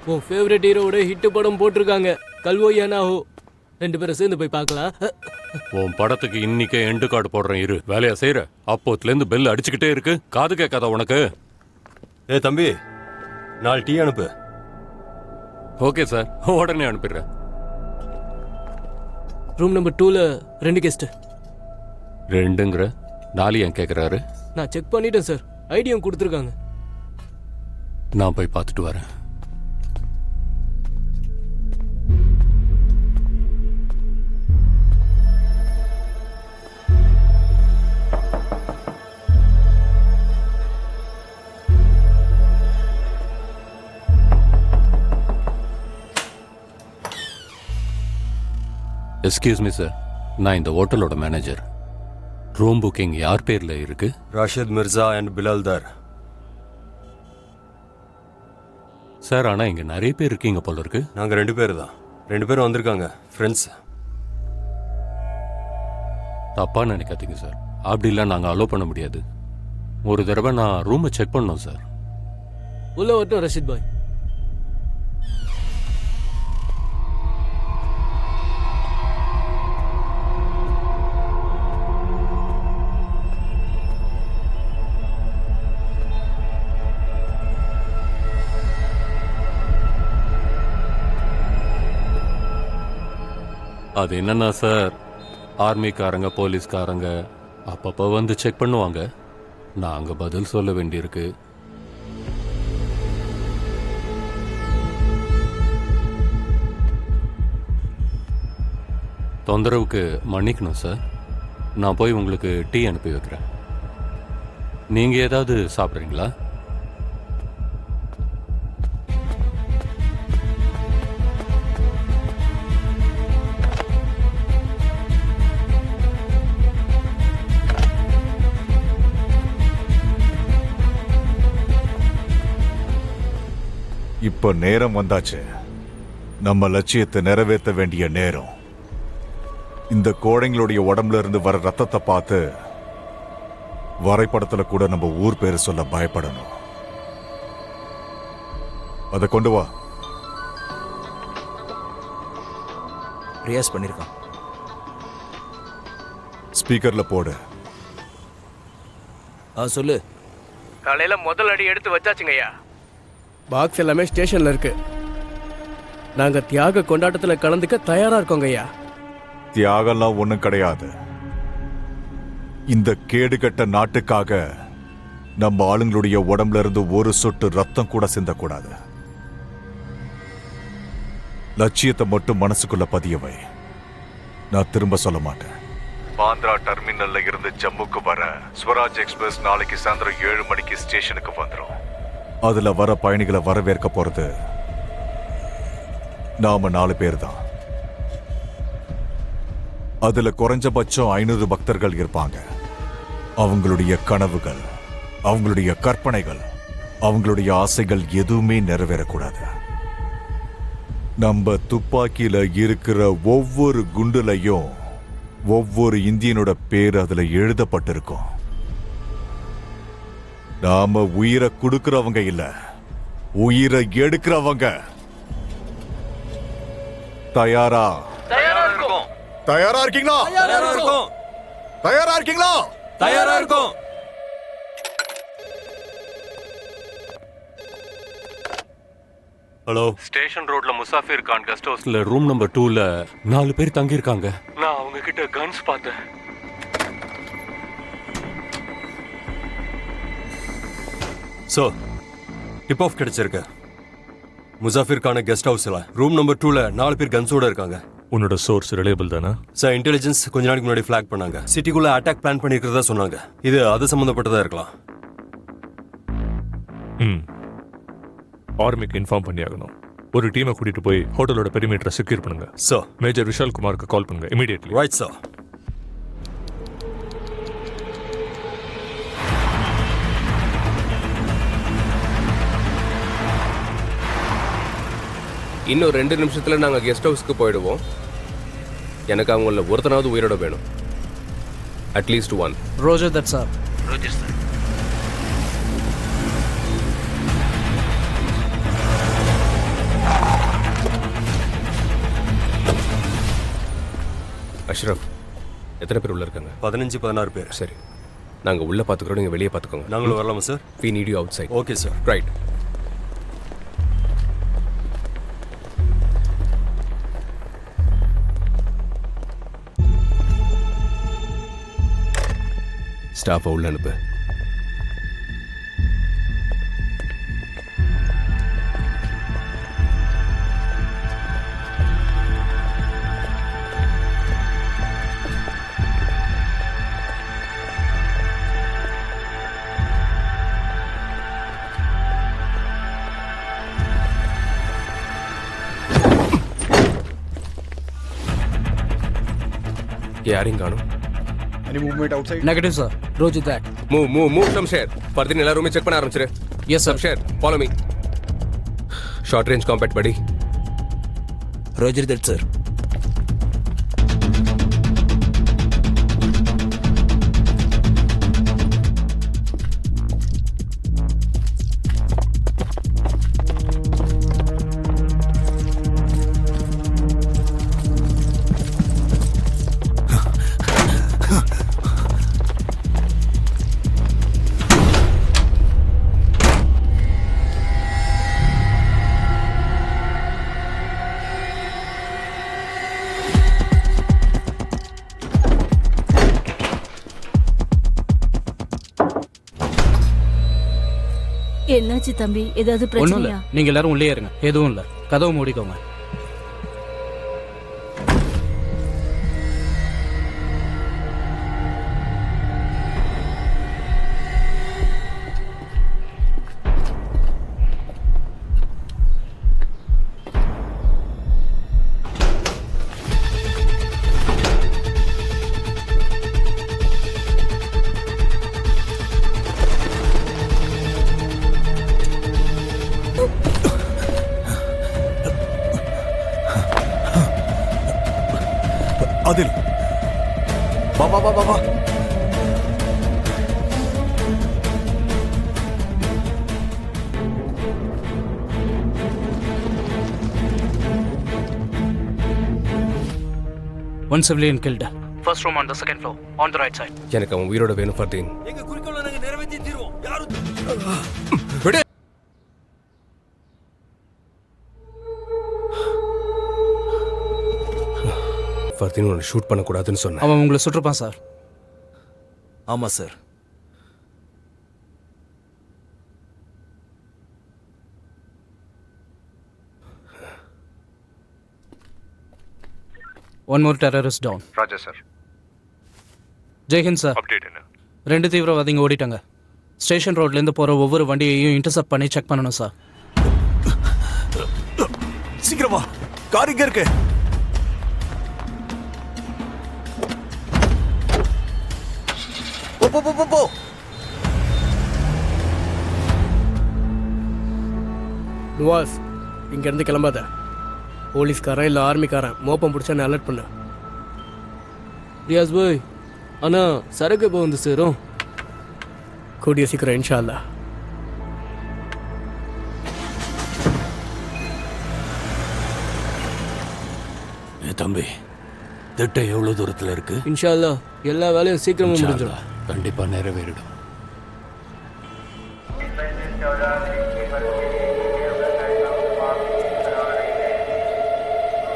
உன் ஃபேவரட் ஹீரோவோட ஹிட் படம் போட்டிருக்காங்க, கல்வோ யானாஹோ. 2 பேரும் சேர்ந்து போய் பார்க்கலாம். உன் படத்துக்கு இன்னைக்கே எண்டு கார்டு போடுறேன், இரு. வேலையா செய்யற? அப்போத்துலேருந்து பெல் அடிச்சுக்கிட்டே இருக்கு, காது கேட்காத உனக்கு? தம்பி, 4 டீ அனுப்பு. ஓகே சார், உடனே அனுப்பிடுறேன். ரூம் நம்பர் 2ல 2 கெஸ்ட். 2ங்கிற 4 ஏன் கேட்குறாரு? நான் செக் பண்ணிட்டேன் சார், ஐடியும் கொடுத்துருக்காங்க. நான் போய் பார்த்துட்டு வரேன். எஸ்கியூஸ் மீ சார், நான் இந்த ஹோட்டலோட மேனேஜர். ரூம் புக்கிங் யார் பேர்ல இருக்கு? ராஷித் மிர்சா அண்ட் பிலால் தார். சார், ஆனால் இங்கே நிறைய பேர் இருக்கீங்க போல இருக்கு. நாங்கள் 2 பேர் தான். 2 பேரும் வந்திருக்காங்க, ஃப்ரெண்ட்ஸ். தப்பாக நினைக்காதீங்க சார், அப்படிலாம் நாங்கள் அலோவ் பண்ண முடியாது. ஒரு தடவை நான் ரூமை செக் பண்ணோம் சார். உள்ள வரட்டும் ரஷித் பாய். அது என்னன்னா சார், ஆர்மிக்காரங்க போலீஸ்காரங்க அப்பப்போ வந்து செக் பண்ணுவாங்க, நாங்கள் பதில் சொல்ல வேண்டியிருக்கு. தொந்தரவுக்கு மன்னிக்கணும் சார். நான் போய் உங்களுக்கு டீ அனுப்பி வைக்கிறேன். நீங்கள் ஏதாவது சாப்பிட்றீங்களா? இப்ப நேரம் வந்தாச்சு. நம்ம லட்சியத்தை நிறைவேற்ற வேண்டிய நேரம். இந்த கோழைங்களுடைய உடம்புல இருந்து வர ரத்தத்தை பார்த்து வரைபடத்துல கூட நம்ம ஊர் பேரு சொல்ல பயப்படணும். அதை கொண்டு வா. ரியாஸ் பண்ணிருக்கான். ஸ்பீக்கர்ல போடு. சொல்லு. காலையில முதல் அடி எடுத்து வச்சாச்சுங்கய்யா. பாக்ஸ் எல்லாமே ஸ்டேஷன்ல இருக்கு. நாங்க தியாக கொண்டாட்டத்துல கலந்துக்க தயாரா இருக்கோங்க ஐயா. தியாகம்லாம் ஒண்ணும் கிடையாது. இந்த கேடுகட்ட நாட்டுக்காக நம்ம ஆளுங்களுடைய உடம்புல இருந்து ஒரு சொட்டு ரத்தம் கூட சிந்தக்கூடாது. லட்சியத்தை மட்டும் மனசுக்குள்ள பதியவை. நான் திரும்ப சொல்ல மாட்டேன். பாந்திரா டெர்மினல்ல இருந்து ஜம்முக்கு வர ஸ்வராஜ் எக்ஸ்பிரஸ் நாளைக்கு சாயந்தரம் 7 மணிக்கு ஸ்டேஷனுக்கு வந்துடும். அதுல வர பயணிகளை வரவேற்க போறது நாம 4 பேர் தான். அதுல குறைஞ்சபட்சம் 500 பக்தர்கள் இருப்பாங்க. அவங்களுடைய கனவுகள், அவங்களுடைய கற்பனைகள், அவங்களுடைய ஆசைகள் எதுவுமே நிறைவேறக்கூடாது. நம்ம துப்பாக்கியில இருக்கிற ஒவ்வொரு குண்டுலையும் ஒவ்வொரு இந்தியனோட பேர் அதுல எழுதப்பட்டிருக்கும். நாம உயிரை கொடுக்கிறவங்க இல்ல, உயிரை எடுக்கிறவங்க. தயாரா? தயாரா இருக்கும். தயாரா இருக்கீங்களா? தயாரா இருக்கும். தயாரா இருக்கீங்களா? தயாரா இருக்கும். ஹலோ, ஸ்டேஷன் ரோட்ல முசாஃபிர் கான் கெஸ்ட் ஹவுஸ்ல ரூம் நம்பர் 2ல 4 பேர் தங்கியிருக்காங்க. நான் அவங்க கிட்ட கன்ஸ் பார்த்தேன். டிப் ஆஃப் கிடைச்சிருக்கு. முசாஃபிர் கான கெஸ்ட் ஹவுஸ்ல ரூம் நம்பர் 2ல 4 பேர் கன்ஸோட இருக்காங்க. உன்னோட சோர்ஸ் ரிலையபிள் தானா? சார், இன்டெலிஜென்ஸ் கொஞ்ச நாளைக்கு முன்னாடி ஃபிளாக் பண்ணாங்க. சிட்டிக்குள்ள அட்டாக் பிளான் பண்ணிருக்கிறதா சொன்னாங்க. இது அது சம்பந்தப்பட்டதா இருக்கலாம். ஆர்மிக்கு இன்ஃபார்ம் பண்ணியாகணும். ஒரு டீமை கூட்டிட்டு போய் ஹோட்டலோட பெரிமீட்டரை செக்யூர் பண்ணுங்க. சார், மேஜர் விஷால் குமாருக்கு கால் பண்ணுங்க இமீடியட்லி. Right sir. இன்னும் 2 நிமிஷத்துல நாங்க கெஸ்ட் ஹவுஸ்க்கு போயிடுவோம். எனக்கு அவங்கள ஒருத்தனாவது உயிரோட வேணும். At least 1. Roger that sir. Roger sir. Ashraf, எத்தனை பேர் உள்ள இருக்காங்க? 15-16 பேர். சரி, நாங்கள் உள்ளே பார்த்துக்குறோம், நீங்கள் வெளியே பார்த்துக்கோங்க. நாங்களும் வரலாமா sir? We need you outside. Okay sir. Right. ஸ்டாஃபை உள்ள அனுப்பு. யாரையும் காணும். Negative, sir. Roger that. Move Shamsher. பர்தீன் எல்லா ரூமே செக் பண்ண ஆரம்பிச்சிரு. Yes, sir. Shamsher, follow me. Short range combat படி. Roger that, sir. என்னாச்சு தம்பி? ஏதாவது ஒன்றும் இல்லை, பிரச்சனையா? நீங்கள் எல்லாரும் உள்ளே இருங்க. எதுவும் இல்லை, கதவை மூடிக்கோங்க. அதில் வா வா வா வா வா. One civilian killed. First room on the second floor, on the right side. எனக்கு அவன் உயிரோட வேணும் ஃபர்தீன். எங்க குறிக்கோளை நாங்க நிறைவேற்றி தீருவோம். யாரும் விடு. ஃபர்தீன் உன்னை ஷூட் பண்ணக்கூடாதுன்னு சொன்னேன். அவன் உங்களை சுற்றுப்பான் சார். ஆமாம் sir. One more terrorist down. ராஜா சார், ஜெய்ஹிந்த் சார். அப்டேட் என்ன? 2 தீவிரவாதிங்க ஓடிட்டாங்க. ஸ்டேஷன் ரோட்லேருந்து போகிற ஒவ்வொரு வண்டியையும் இன்டர்செப்ட் பண்ணி செக் பண்ணணும் சார். சீக்கிரமா, கார் இங்க இருக்கு. போ போ போ போ போ. நுவாஸ், இங்கேருந்து கிளம்பாத. போலீஸ்காரன் இல்லை ஆர்மிக்காரன் மோப்பம் பிடிச்சா நான் அலர்ட் பண்ண. ரியாஸ் பாய், அண்ணா சரக்கு இப்போ வந்து சேரும். கூடிய சீக்கிரம் இன்ஷா அல்லாஹ். தம்பி, திட்டம் எவ்வளவு தூரத்துல இருக்கு? இன்ஷா அல்லாஹ் எல்லா வேலையும் சீக்கிரமா முடிஞ்சிடும். கண்டிப்பா நிறைவேறிடும்.